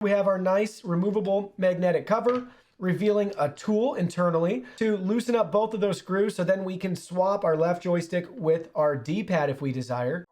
We have our nice removable magnetic cover, revealing a tool internally to loosen up both of those screws so then we can swap our left joystick with our D-pad if we desire.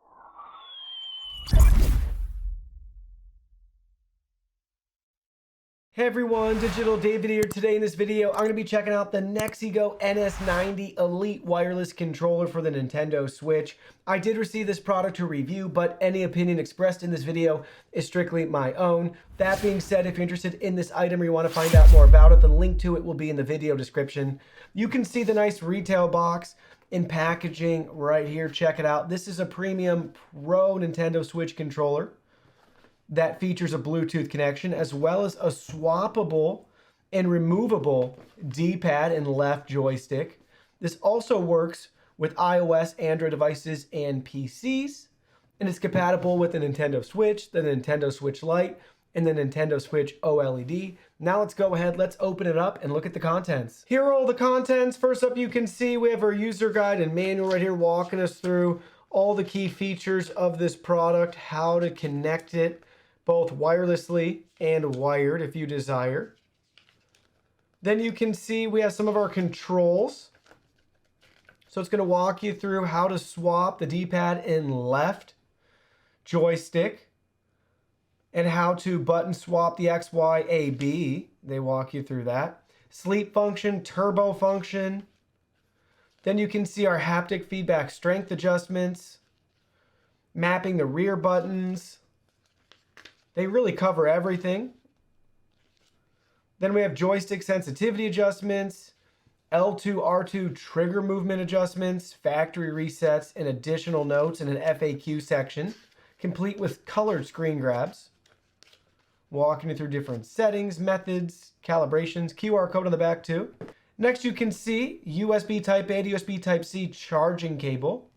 Hey everyone, Digital David here. Today in this video, I'm going to be checking out the Nexigo NS90 Elite Wireless Controller for the Nintendo Switch. I did receive this product to review, but any opinion expressed in this video is strictly my own. That being said, if you're interested in this item or you want to find out more about it, the link to it will be in the video description. You can see the nice retail box in packaging right here. Check it out. This is a premium Pro Nintendo Switch controller that features a Bluetooth connection, as well as a swappable and removable D-pad and left joystick. This also works with iOS, Android devices, and PCs, and it's compatible with the Nintendo Switch, the Nintendo Switch Lite, and the Nintendo Switch OLED. Now let's go ahead, let's open it up and look at the contents. Here are all the contents. First up, you can see we have our user guide and manual right here walking us through all the key features of this product, how to connect it, both wirelessly and wired if you desire. Then you can see we have some of our controls. So it's going to walk you through how to swap the D-pad and left joystick and how to button swap the X, Y, A, B. They walk you through that. Sleep function, turbo function. Then you can see our haptic feedback strength adjustments, mapping the rear buttons. They really cover everything. Then we have joystick sensitivity adjustments, L2, R2 trigger movement adjustments, factory resets, and additional notes in an FAQ section, complete with colored screen grabs. Walking you through different settings, methods, calibrations, QR code on the back too. Next you can see USB Type A to USB Type C charging cable.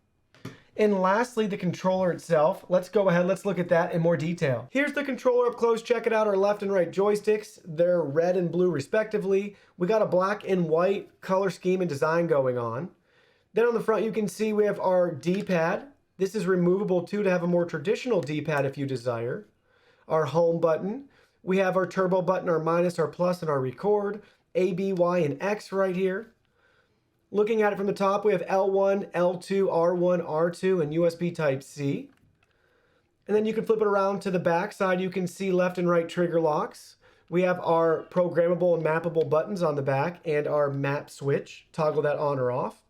And lastly, the controller itself. Let's go ahead, let's look at that in more detail. Here's the controller up close. Check it out, our left and right joysticks. They're red and blue respectively. We got a black and white color scheme and design going on. Then on the front, you can see we have our D-pad. This is removable too to have a more traditional D-pad if you desire. Our home button. We have our turbo button, our minus, our plus, and our record. A, B, Y, and X right here. Looking at it from the top, we have L1, L2, R1, R2, and USB Type-C. And then you can flip it around to the back side. You can see left and right trigger locks. We have our programmable and mappable buttons on the back and our map switch. Toggle that on or off.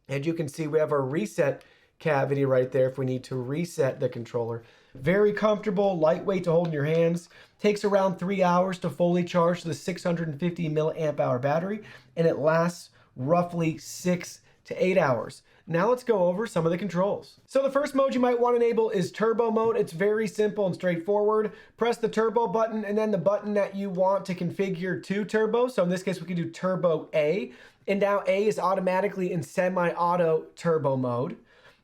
And you can see we have our reset cavity right there if we need to reset the controller. Very comfortable, lightweight to hold in your hands. Takes around 3 hours to fully charge the 650 milliamp hour battery, and it lasts roughly 6 to 8 hours. Now let's go over some of the controls. So the first mode you might want to enable is turbo mode. It's very simple and straightforward. Press the turbo button and then the button that you want to configure to turbo. So in this case, we can do turbo A. And now A is automatically in semi-auto turbo mode.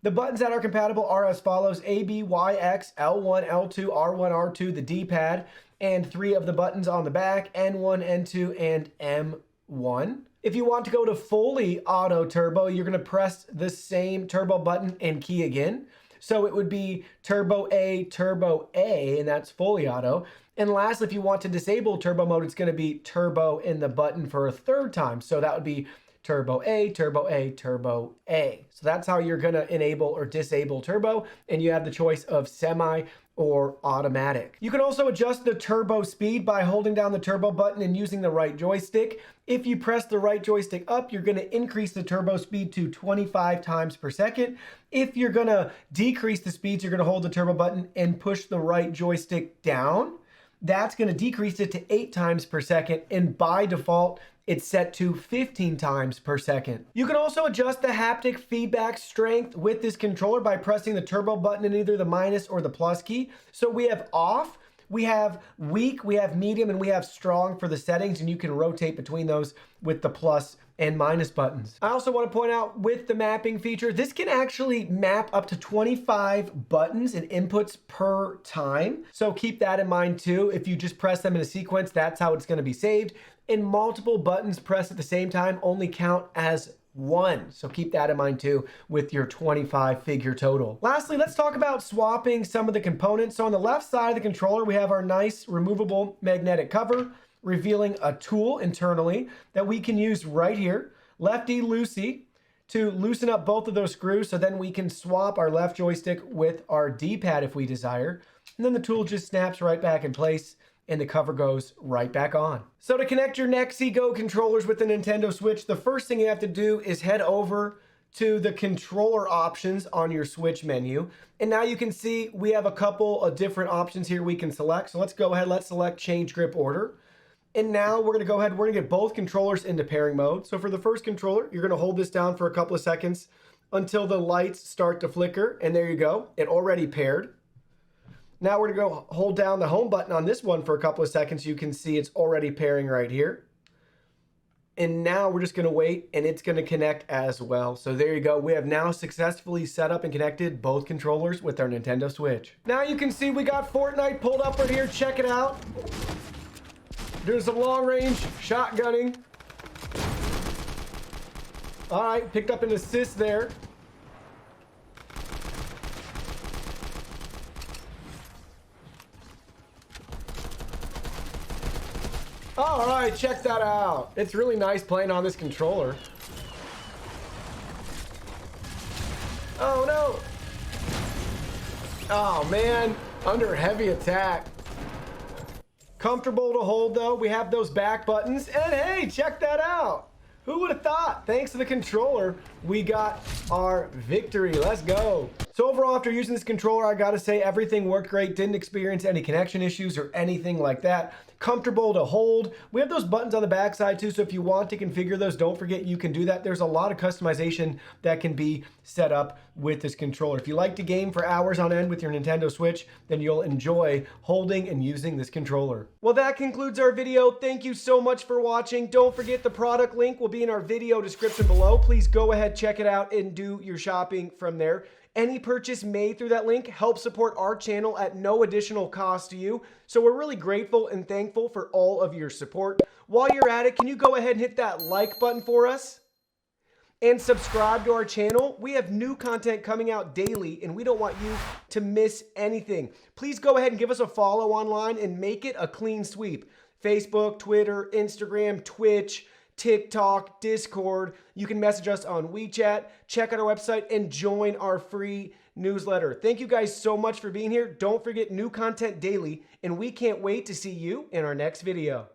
The buttons that are compatible are as follows: A, B, Y, X, L1, L2, R1, R2, the D-pad, and 3 of the buttons on the back, N1, N2, and M1. If you want to go to fully auto turbo, you're going to press the same turbo button and key again. So it would be turbo A, and that's fully auto. And lastly, if you want to disable turbo mode, it's going to be turbo in the button for a third time. So that would be turbo A, turbo A, turbo A. So that's how you're going to enable or disable turbo. And you have the choice of semi or automatic. You can also adjust the turbo speed by holding down the turbo button and using the right joystick. If you press the right joystick up, you're going to increase the turbo speed to 25 times per second. If you're going to decrease the speeds, you're going to hold the turbo button and push the right joystick down. That's going to decrease it to 8 times per second, and by default, it's set to 15 times per second. You can also adjust the haptic feedback strength with this controller by pressing the turbo button and either the minus or the plus key. So we have off, we have weak, we have medium, and we have strong for the settings, and you can rotate between those with the plus and minus buttons. I also want to point out with the mapping feature, this can actually map up to 25 buttons and inputs per time. So keep that in mind too. If you just press them in a sequence, that's how it's going to be saved. And multiple buttons pressed at the same time only count as 1. So keep that in mind too with your 25 figure total. Lastly, let's talk about swapping some of the components. So on the left side of the controller, we have our nice removable magnetic cover, revealing a tool internally that we can use right here, lefty loosey, to loosen up both of those screws, so then we can swap our left joystick with our D-pad if we desire. And then the tool just snaps right back in place and the cover goes right back on. So to connect your Nexi Go controllers with the Nintendo Switch, the first thing you have to do is head over to the controller options on your Switch menu. And now you can see we have a couple of different options here we can select. So let's go ahead, let's select change grip order. And now we're gonna go ahead, we're gonna get both controllers into pairing mode. So for the first controller, you're gonna hold this down for a couple of seconds until the lights start to flicker. And there you go, it already paired. Now we're gonna go hold down the home button on this one for a couple of seconds. You can see it's already pairing right here. And now we're just gonna wait and it's gonna connect as well. So there you go. We have now successfully set up and connected both controllers with our Nintendo Switch. Now you can see we got Fortnite pulled up right here. Check it out. Doing some long range shotgunning. All right, picked up an assist there. All right, check that out. It's really nice playing on this controller. Oh no. Oh man, under heavy attack. Comfortable to hold though. We have those back buttons. And hey, check that out. Who would have thought? Thanks to the controller, we got our victory. Let's go. So overall, after using this controller, I gotta say everything worked great. Didn't experience any connection issues or anything like that. Comfortable to hold. We have those buttons on the back side too, so if you want to configure those, don't forget you can do that. There's a lot of customization that can be set up with this controller. If you like to game for hours on end with your Nintendo Switch, then you'll enjoy holding and using this controller. Well, that concludes our video. Thank you so much for watching. Don't forget the product link will be in our video description below. Please go ahead, check it out, and do your shopping from there. Any purchase made through that link helps support our channel at no additional cost to you. So we're really grateful and thankful for all of your support. While you're at it, can you go ahead and hit that like button for us? And subscribe to our channel. We have new content coming out daily and we don't want you to miss anything. Please go ahead and give us a follow online and make it a clean sweep. Facebook, Twitter, Instagram, Twitch, TikTok, Discord. You can message us on WeChat, check out our website, and join our free newsletter. Thank you guys so much for being here. Don't forget new content daily, and we can't wait to see you in our next video.